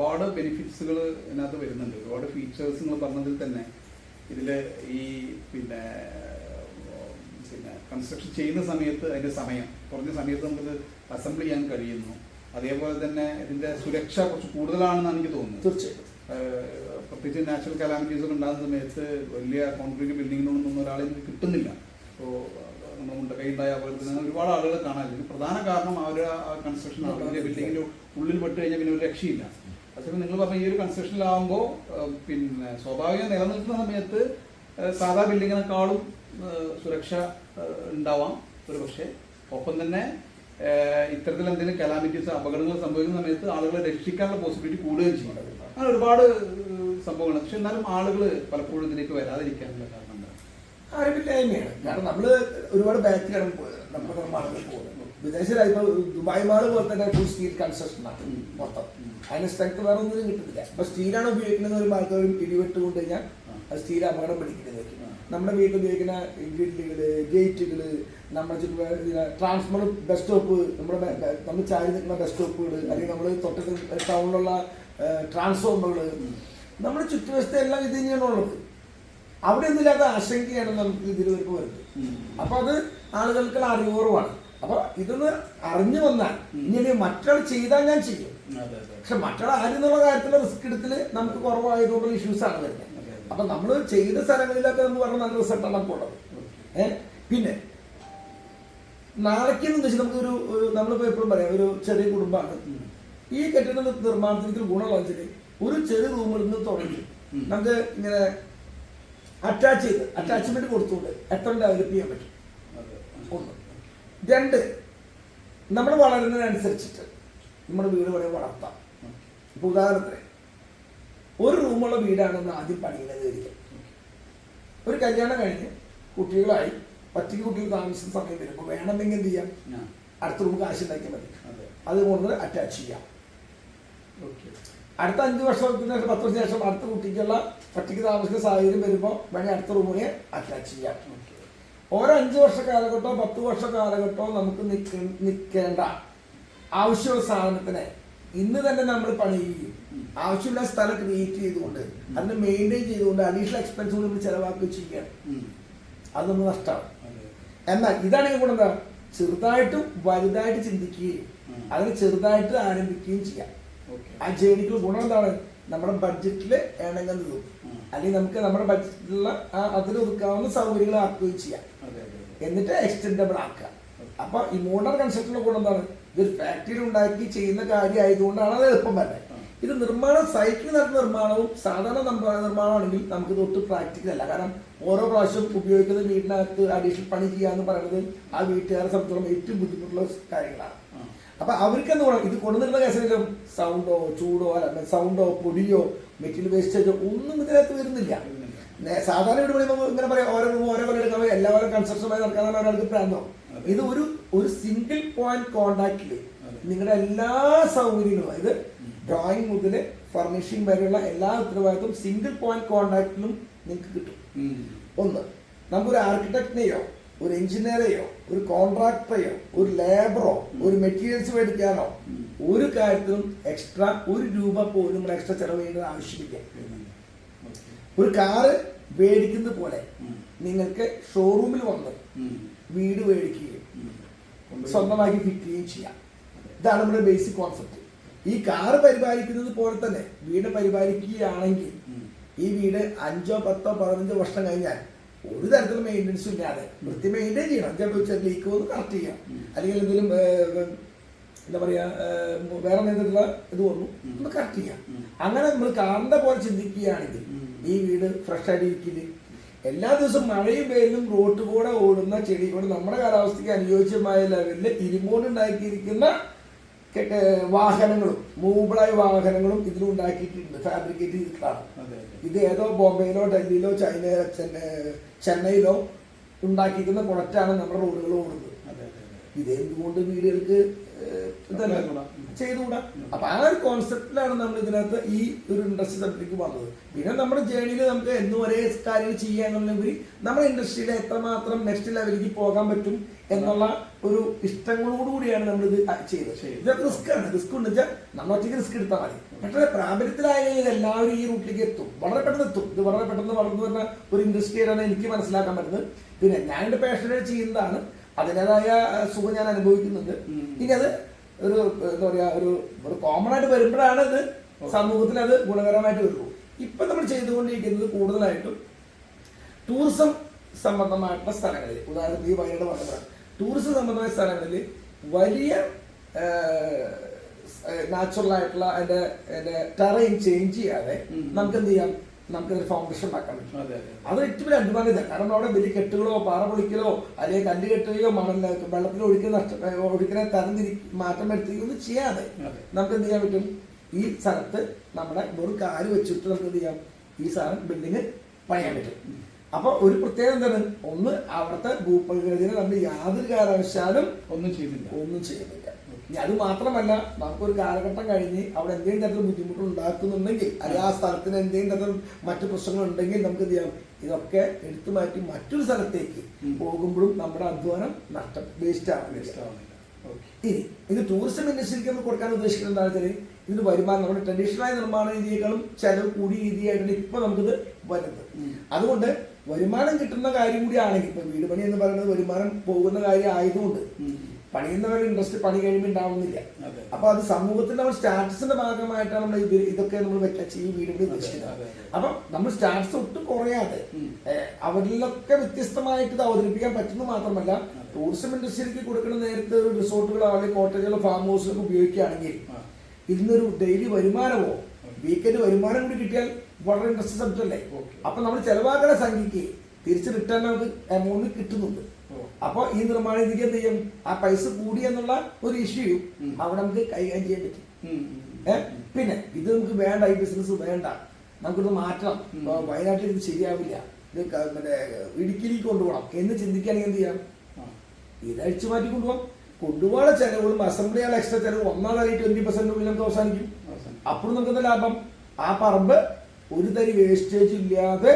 ഒരുപാട് ബെനിഫിറ്റ്സുകൾ ഇതിനകത്ത് വരുന്നുണ്ട്. ഒരുപാട് ഫീച്ചേഴ്സ് നിങ്ങൾ പറഞ്ഞതിൽ തന്നെ ഇതിൽ ഈ പിന്നെ കൺസ്ട്രക്ഷൻ ചെയ്യുന്ന സമയത്ത് അതിൻ്റെ സമയം കുറഞ്ഞ സമയത്ത് നമുക്കത് അസംബിൾ ചെയ്യാൻ കഴിയുന്നു. അതേപോലെ തന്നെ ഇതിൻ്റെ സുരക്ഷ കുറച്ച് കൂടുതലാണെന്നാണ് എനിക്ക് തോന്നുന്നത്. തീർച്ചയായിട്ടും പ്രത്യേകിച്ച് നാച്ചുറൽ കലാമിറ്റീസ് ഒക്കെ ഉണ്ടാകുന്ന സമയത്ത് വലിയ കോൺക്രീറ്റ് ബിൽഡിങ്ങിനൊന്നും ഒരാളെ കിട്ടുന്നില്ല. അപ്പോൾ നമ്മൾ മുണ്ടക്കൈ ഉണ്ടായ അപകടത്തിന് ഒരുപാട് ആളുകൾ കാണാനില്ല. പ്രധാന കാരണം അവർ ആ കൺസ്ട്രക്ഷൻ വലിയ ബിൽഡിങ്ങിൻ്റെ ഉള്ളിൽ പെട്ട് കഴിഞ്ഞാൽ പിന്നെ ഒരു രക്ഷയില്ല. അതുപോലെ നിങ്ങൾ പറഞ്ഞ ഈ ഒരു കൺസ്ട്രക്ഷനിലാവുമ്പോൾ പിന്നെ സ്വാഭാവികം നിലനിൽക്കുന്ന സമയത്ത് സാധാ ബിൽഡിങ്ങിനേക്കാളും സുരക്ഷ ഉണ്ടാവാം ഒരു പക്ഷേ. ഒപ്പം തന്നെ ഇത്തരത്തിൽ എന്തെങ്കിലും കലാമിറ്റീസ് അപകടങ്ങൾ സംഭവിക്കുന്ന സമയത്ത് ആളുകളെ രക്ഷിക്കാനുള്ള പോസിബിലിറ്റി കൂടുകയും ചെയ്യും. അങ്ങനെ ഒരുപാട് സംഭവങ്ങൾ. പക്ഷെ എന്നാലും ആളുകൾ പലപ്പോഴും ഇതിലേക്ക് വരാതിരിക്കാനുള്ള കാരണം അറിവില്ലായ്മയാണ്. കാരണം നമ്മൾ ഒരുപാട് ബാക്കിലാണ് പോയത്. നമ്മുടെ നിർമ്മാണത്തിൽ പോകുന്നത് വിദേശ രാജ്യം ദുബായ് മാള് പോലെ തന്നെ ഫുൾ സ്റ്റീൽ കൺസ്ട്രക്ഷൻ ആണ് മൊത്തം. അതിന് സ്ട്രെങ്ത് വേറെ ഒന്നും കിട്ടുന്നില്ല. അപ്പൊ സ്റ്റീലാണ് ഉപയോഗിക്കുന്നത്. ഒരു മാർക്കും ഇടിവെട്ട് കൊണ്ട് കഴിഞ്ഞാൽ അത് സ്റ്റീൽ അപകടം പിടിക്കുന്നതായിരിക്കും. നമ്മുടെ വീട്ടിൽ ഉപയോഗിക്കുന്ന ഗ്രില്ലുകള്, ഗേറ്റുകള്, നമ്മുടെ ട്രാൻസ്പോർട്ട് ബസ് സ്റ്റോപ്പ്, നമ്മൾ ചാരി നിൽക്കുന്ന ബസ് സ്റ്റോപ്പുകൾ, അല്ലെങ്കിൽ നമ്മൾ തൊട്ടടുത്ത ടൗണിലുള്ള ട്രാൻസ്ഫോമറുകൾ, നമ്മുടെ ചുറ്റുവശത്തെ എല്ലാം ഇത് തന്നെയാണ് ഉള്ളത്. അവിടെ ഒന്നുമില്ലാത്ത ആശങ്കയാണ് നമുക്ക് ഇതിൽ വരുന്നത്. അപ്പൊ അത് ആളുകൾക്ക് അറിവുറവാണ്. അപ്പൊ ഇതൊന്ന് അറിഞ്ഞു വന്നാൽ ഇനി മറ്റൊരാൾ ചെയ്താൽ ഞാൻ ചെയ്യും. പക്ഷെ മറ്റൊരാൾ ആരെന്നുള്ള കാര്യത്തിലുള്ള റിസ്ക് എടുത്തിൽ നമുക്ക് കുറവായതുകൊണ്ടുള്ള ഇഷ്യൂസ് ആണ് വരുന്നത്. അപ്പൊ നമ്മൾ ചെയ്ത സ്ഥലങ്ങളിലൊക്കെ എന്ന് പറഞ്ഞാൽ നല്ല റിസൾട്ടാണ് നമുക്ക് ഉള്ളത്. പിന്നെ നാളേക്കെന്ന് വെച്ചാൽ നമുക്കൊരു നമ്മളിപ്പോ എപ്പോഴും പറയാം ഒരു ചെറിയ കുടുംബമാണ്. ഈ കെട്ടിട നിർമ്മാണത്തിന് ഗുണമുള്ള വെച്ചാൽ ഒരു ചെറിയ റൂമിൽ നിന്ന് തുടങ്ങി നമുക്ക് ഇങ്ങനെ അറ്റാച്ച്മെന്റ് കൊടുത്തുകൊണ്ട് എത്ര ഡെവലപ്പ് ചെയ്യാൻ പറ്റും. ഒന്ന്. രണ്ട്, നമ്മൾ വളരുന്നതിനനുസരിച്ചിട്ട് നമ്മുടെ വീട് വേണമെങ്കിൽ വളർത്താം. ഇപ്പൊ ഉദാഹരണത്തിന് ഒരു റൂമുള്ള വീടാണെന്ന് ആദ്യം പണിയുന്നത് ഇരിക്കും. ഒരു കല്യാണം കഴിഞ്ഞ് കുട്ടികളായി ഒറ്റയ്ക്ക് കുട്ടികൾ താമസിക്കുന്ന സമയം വരുമ്പോൾ വേണമെങ്കിൽ എന്ത് ചെയ്യാം, അടുത്ത റൂം കാശ് ഉണ്ടാക്കിയാൽ മതി. അതുകൊണ്ട് അറ്റാച്ച് ചെയ്യാം. അടുത്ത 5 വർഷത്തിന് ശേഷം 10 വർഷത്തിന് ശേഷം അടുത്ത കുട്ടിക്കുള്ള ഒറ്റയ്ക്ക് താമസിക്കുന്ന സാഹചര്യം വരുമ്പോൾ വേണമെങ്കിൽ അടുത്ത റൂമിനെ അറ്റാച്ച് ചെയ്യാം. ഓരോ 5 വർഷ കാലഘട്ടമോ 10 വർഷ കാലഘട്ടമോ നമുക്ക് നിൽക്കേണ്ട ആവശ്യമുള്ള സാധനത്തിനെ ഇന്ന് തന്നെ നമ്മൾ പണിയുകയും ആവശ്യമില്ല സ്ഥലം ക്രിയേറ്റ് ചെയ്തുകൊണ്ട് അതിനെ മെയിൻറ്റെയിൻ ചെയ്തുകൊണ്ട് അഡീഷണൽ എക്സ്പെൻസ് കൂടി നമ്മൾ ചെലവാക്കുകയും ചെയ്യുകയാണ്. അതൊന്നും നഷ്ടമാണ്. എന്നാൽ ഇതാണെങ്കിൽ കൂടെ എന്താ, ചെറുതായിട്ടും വലുതായിട്ട് ചിന്തിക്കുകയും അതിന് ചെറുതായിട്ട് ആരംഭിക്കുകയും ചെയ്യാം. ആ ജേണിക്കുള്ള ഗുണം എന്താണ്, നമ്മുടെ ബഡ്ജറ്റിൽ ഇണങ്ങുന്നതും അല്ലെങ്കിൽ നമുക്ക് നമ്മുടെ ബഡ്ജറ്റിലുള്ള അതിൽ ഒതുക്കാവുന്ന സൗകര്യങ്ങൾ ആക്കുകയും ചെയ്യാം. എന്നിട്ട് എക്സ്റ്റെൻഡബിൾ ആക്കുക. അപ്പൊ ഈ മോഡേൺ കൺസ്ട്രക്ഷന്റെ ഗുണം എന്താണ്, ഇതൊരു ഫാക്ടറിയിൽ ഉണ്ടാക്കി ചെയ്യുന്ന കാര്യം ആയതുകൊണ്ടാണ് അത് എളുപ്പം വരുന്നത്. ഇത് നിർമ്മാണം സൈറ്റിൽ നടത്തുന്ന നിർമ്മാണവും സാധാരണ നിർമ്മാണമാണെങ്കിൽ നമുക്ക് ഇത് ഒട്ടും പ്രാക്ടിക്കൽ അല്ല. കാരണം ഓരോ പ്രാവശ്യം ഉപയോഗിക്കുന്ന വീടിനകത്ത് അഡീഷണൽ പണി ചെയ്യാന്ന് പറയുന്നത് ആ വീട്ടുകാരെ സംബന്ധിച്ചോളം ഏറ്റവും ബുദ്ധിമുട്ടുള്ള കാര്യങ്ങളാണ്. അപ്പൊ അവർക്ക് എന്ത് വേണം, ഇത് കൊണ്ടുവരുന്ന കേസിലും സൗണ്ടോ ചൂടോ അല്ല സൗണ്ടോ പൊടിയോ മെറ്റീരിയൽ വേസ്റ്റേജോ ഒന്നും ഇതിനകത്ത് വരുന്നില്ല. സാധാരണ വീട് പണിയുമ്പോൾ ഇങ്ങനെ പറയാം ഓരോ റൂം ഓരോ പോലെ എടുക്കാൻ എല്ലാവരും കൺസ്ട്രക്ഷനുമായി നടക്കാതെ ഒരാൾക്ക് പ്രാന്തോ. ഇത് ഒരു സിംഗിൾ പോയിന്റ് കോണ്ടാക്റ്റില് നിങ്ങളുടെ എല്ലാ സൗകര്യങ്ങളും, അതായത് ഡ്രോയിങ് മുതൽ ഫർണിഷിംഗ് വരെയുള്ള എല്ലാ ഉത്തരവാദിത്വം സിംഗിൾ പോയിന്റ് കോണ്ടാക്റ്റിലും നിങ്ങൾക്ക് കിട്ടും. ഒന്ന്, നമുക്കൊരു ആർക്കിടെക്റ്റിനെയോ ഒരു എഞ്ചിനീയറെയോ ഒരു കോൺട്രാക്ടറെയോ ഒരു ലേബറോ ഒരു മെറ്റീരിയൽസ് മേടിക്കാനോ ഒരു കാര്യത്തിലും എക്സ്ട്രാ ₹1 പോലും എക്സ്ട്രാ ചെലവ് ചെയ്യേണ്ടത് ആവശ്യമില്ല. ഒരു കാറ് മേടിക്കുന്നത് പോലെ നിങ്ങൾക്ക് ഷോറൂമിൽ വന്ന് വീട് മേടിക്കുകയും സ്വന്തമാക്കി ഫിറ്റ് ചെയ്യുകയും ചെയ്യാം. ഇതാണ് നമ്മുടെ ബേസിക് കോൺസെപ്റ്റ്. ഈ കാറ് പരിപാലിക്കുന്നത് പോലെ തന്നെ വീട് പരിപാലിക്കുകയാണെങ്കിൽ ഈ വീട് 5, 10, 15 വർഷം കഴിഞ്ഞാൽ ഒരു തരത്തിലുള്ള മെയിൻ്റെനൻസും ഇല്ലാതെ വൃത്തി മെയിൻറ്റെയിൻ ചെയ്യണം. ചിലപ്പോൾ ലീക്ക് ഒന്ന് കറക്റ്റ് ചെയ്യാം, അല്ലെങ്കിൽ എന്തെങ്കിലും എന്താ പറയാ വേറെ എന്തെങ്കിലുള്ള ഇത് വന്നു ഒന്ന് കറക്റ്റ് ചെയ്യാം. അങ്ങനെ നമ്മൾ കാറിന്റെ പോലെ ചിന്തിക്കുകയാണെങ്കിൽ ഈ വീട് ഫ്രഷ് ആയിട്ട് ഇരിക്കില്ല. എല്ലാ ദിവസവും മഴയും വെയിലും റോഡ് കൂടെ ഓടുന്ന ചെടി കൂടെ നമ്മുടെ കാലാവസ്ഥയ്ക്ക് അനുയോജ്യമായ ലെവലിൽ ഇരുമ്പോണ്ട് ഉണ്ടാക്കിയിരിക്കുന്ന വാഹനങ്ങളും മൂവബിളായ വാഹനങ്ങളും ഇതിലുണ്ടാക്കിയിട്ടുണ്ട്, ഫാബ്രിക്കേറ്റ് ചെയ്തിട്ടാണ്. ഇത് ഏതോ ബോംബെയിലോ ഡൽഹിയിലോ ചെന്നൈയിലോ ഉണ്ടാക്കിയിരിക്കുന്ന പ്രൊഡക്റ്റാണ് നമ്മുടെ റോഡുകൾ ഓടുന്നത്. ഇതെന്തുകൊണ്ട് വീടുകൾക്ക് ഇതല്ല ചെയ്തുകൂടാ. അപ്പൊ ആ ഒരു കോൺസെപ്റ്റിലാണ് നമ്മൾ ഇതിനകത്ത് ഈ ഒരു ഇൻഡസ്ട്രി സബ്ജക്റ്റിലേക്ക് വന്നത്. പിന്നെ നമ്മുടെ ജേണിയിൽ നമുക്ക് എന്നും ഒരേ കാര്യങ്ങൾ ചെയ്യാന്നുള്ളവര് നമ്മുടെ ഇൻഡസ്ട്രിയിലെ എത്രമാത്രം നെക്സ്റ്റ് ലെവലിലേക്ക് പോകാൻ പറ്റും എന്നുള്ള ഒരു ഇഷ്ടങ്ങളോടുകൂടിയാണ് നമ്മളിത് ചെയ്തത്. ഇതൊക്കെ റിസ്ക് ആണ്. റിസ്ക് എന്ന് വെച്ചാൽ നമ്മൾ ഒറ്റയ്ക്ക് റിസ്ക് എടുത്താൽ മതി. പക്ഷേ പ്രാബല്യത്തിലായ കഴിഞ്ഞാൽ എല്ലാവരും ഈ റൂട്ടിലേക്ക് എത്തും, വളരെ പെട്ടെന്ന് എത്തും. ഇത് വളരെ പെട്ടെന്ന് വളർന്നു വരുന്ന ഒരു ഇൻഡസ്ട്രിയാണ് എനിക്ക് മനസ്സിലാക്കാൻ പറ്റുന്നത്. പിന്നെ ഞാൻ എൻ്റെ പാഷനായിട്ട് ചെയ്യുന്നതാണ്, അതിൻ്റെതായ സുഖം ഞാൻ അനുഭവിക്കുന്നുണ്ട്. ഇനി അത് ഒരു എന്താ പറയാ ഒരു കോമൺ ആയിട്ട് വരുമ്പോഴാണ് ഇത് സമൂഹത്തിൽ അത് ഗുണകരമായിട്ട് വരുള്ളൂ. ഇപ്പൊ നമ്മൾ ചെയ്തുകൊണ്ടിരിക്കുന്നത് കൂടുതലായിട്ടും ടൂറിസം സംബന്ധമായിട്ടുള്ള സ്ഥലങ്ങളിൽ, ഉദാഹരണത്തിന് ഈ വയനാട് പറഞ്ഞതാണ്, ടൂറിസം സംബന്ധമായ സ്ഥലങ്ങളിൽ വലിയ നാച്ചുറൽ ആയിട്ടുള്ള അതിന്റെ ടെറൈൻ ചേഞ്ച് ചെയ്യാതെ നമുക്ക് എന്ത് ചെയ്യാം, നമുക്കൊരു ഫൗണ്ടേഷൻ ഉണ്ടാക്കാൻ പറ്റും. അത് ഏറ്റവും വലിയ അഡ്വാൻറ്റേജ്. കാരണം അവിടെ വലിയ കെട്ടുകളോ പാറ പൊളിക്കലോ അല്ലെങ്കിൽ കല്ല് കെട്ടുകയോ മണൽ വെള്ളത്തിൽ ഒഴുക്കിനെ മാറ്റം വരുത്തുകയോ ഒന്നും ചെയ്യാതെ നമുക്ക് എന്ത് ചെയ്യാൻ പറ്റും, ഈ സ്ഥലത്ത് നമ്മുടെ ഒരു കാല് വെച്ചിട്ട് നമുക്ക് എന്ത് ചെയ്യാം, ഈ സാധനം ബിൽഡിങ് പണിയാൻ പറ്റും. അപ്പൊ ഒരു പ്രത്യേകത എന്താണ്, ഒന്ന് അവിടുത്തെ ഭൂപ്രകൃതിനെ നമ്മൾ യാതൊരു കാരണവശാലും ഒന്നും ചെയ്യുന്നില്ല. ഇനി അത് മാത്രമല്ല, നമുക്കൊരു കാലഘട്ടം കഴിഞ്ഞ് അവിടെ എന്തെങ്കിലും തരത്തിൽ ബുദ്ധിമുട്ടുകൾ ഉണ്ടാക്കുന്നുണ്ടെങ്കിൽ അല്ലെങ്കിൽ ആ സ്ഥലത്തിന് എന്തെങ്കിലും തരത്തിൽ മറ്റു പ്രശ്നങ്ങൾ ഉണ്ടെങ്കിൽ നമുക്ക് എന്ത് ചെയ്യാം, ഇതൊക്കെ എടുത്തു മാറ്റി മറ്റൊരു സ്ഥലത്തേക്ക് പോകുമ്പോഴും നമ്മുടെ അധ്വാനം വേസ്റ്റ് ആവുന്നില്ല. ഇനി ഇത് ടൂറിസം ഇൻഡസ്ട്രിക്ക് നമ്മൾ കൊടുക്കാൻ ഉദ്ദേശിക്കുന്നത് എന്താണെന്ന് വെച്ചാൽ ഇതിന് വരുമാനം നമ്മുടെ ട്രഡീഷണലായ നിർമ്മാണ രീതിയേക്കാളും ചെലവ് കൂടിയ രീതിയായിട്ടാണ് ഇപ്പൊ നമുക്കിത് വരുന്നത്. അതുകൊണ്ട് വരുമാനം കിട്ടുന്ന കാര്യം കൂടി ആണെങ്കിൽ, ഇപ്പൊ വീട് പണി എന്ന് പറയുന്നത് വരുമാനം പോകുന്ന കാര്യം ആയതുകൊണ്ട് പണിയുന്നവരുടെ ഇൻട്രസ്റ്റ് പണി കഴിയുമ്പോൾ ഉണ്ടാവുന്നില്ല. അപ്പൊ അത് സമൂഹത്തിന്റെ നമ്മുടെ സ്റ്റാറ്റസിന്റെ ഭാഗമായിട്ടാണ് നമ്മൾ ഇതൊക്കെ നമ്മൾ വെച്ച ഈ വീടുകൾ ഉദ്ദേശിക്കുന്നത്. അപ്പൊ നമ്മൾ സ്റ്റാറ്റസ് ഒട്ടും കുറയാതെ അവരിലൊക്കെ വ്യത്യസ്തമായിട്ട് ഇത് അവതരിപ്പിക്കാൻ പറ്റുന്നത് മാത്രമല്ല, ടൂറിസം ഇൻഡസ്ട്രിക്ക് കൊടുക്കുന്ന നേരത്തെ ഒരു റിസോർട്ടുകളോ അല്ലെങ്കിൽ കോട്ടേജുകളോ ഫാം ഹൗസുകളൊക്കെ ഉപയോഗിക്കുകയാണെങ്കിൽ ഇതിനൊരു ഡെയിലി വരുമാനമോ വീക്കെൻഡ് വരുമാനം കൂടി കിട്ടിയാൽ വളരെ ഇൻട്രസ്റ്റ് സബ്ജക്റ്റ് അല്ലേ. അപ്പൊ നമ്മൾ ചെലവാക്കുന്ന സംഖ്യക്ക് തിരിച്ച് റിട്ടേൺ നമുക്ക് എമൗണ്ട് കിട്ടുന്നുണ്ട്. അപ്പൊ ഈ നിർമ്മാണ രീതിക്ക് എന്ത് ചെയ്യും, ആ പൈസ കൂടി എന്നുള്ള ഒരു ഇഷ്യൂ അവിടെ നമുക്ക് കൈകാര്യം ചെയ്യാൻ പറ്റും. പിന്നെ ഇത് നമുക്ക് വേണ്ട, ഈ ബിസിനസ് വേണ്ട, നമുക്കിത് മാറ്റണം, വയനാട്ടിൽ ഇത് ശരിയാവില്ല, ഇത് മറ്റേ ഇടുക്കിയിലേക്ക് കൊണ്ടുപോകണം എന്ന് ചിന്തിക്കുകയാണെങ്കിൽ എന്ത് ചെയ്യാം, ഇത് അഴിച്ചു മാറ്റി കൊണ്ടുപോകാനുള്ള ചെലവുകളും അസംബ്ലിയുള്ള എക്സ്ട്രാ ചെലവ് ഒന്നാമതായി 20% നമുക്ക് അവസാനിക്കും. അപ്പോഴും നമുക്ക് ലാഭം. ആ പറമ്പ് ഒരു തരി വേസ്റ്റേജ് ഇല്ലാതെ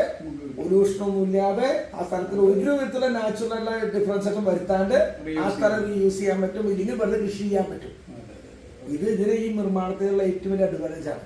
പൊല്യൂഷനൊന്നും ഇല്ലാതെ ആ സ്ഥലത്തിൽ ഒരു വിധത്തിലുള്ള നാച്ചുറൽ ഡിഫറൻസേഷൻ വരുത്താണ്ട് ആ സ്ഥലം യൂസ് ചെയ്യാൻ പറ്റും, ഇല്ലെങ്കിൽ വെറുതെ കൃഷി ചെയ്യാൻ പറ്റും. ഇതിന് ഈ നിർമ്മാണത്തിലുള്ള ഏറ്റവും വലിയ അഡ്വാൻറ്റേജ് ആണ്.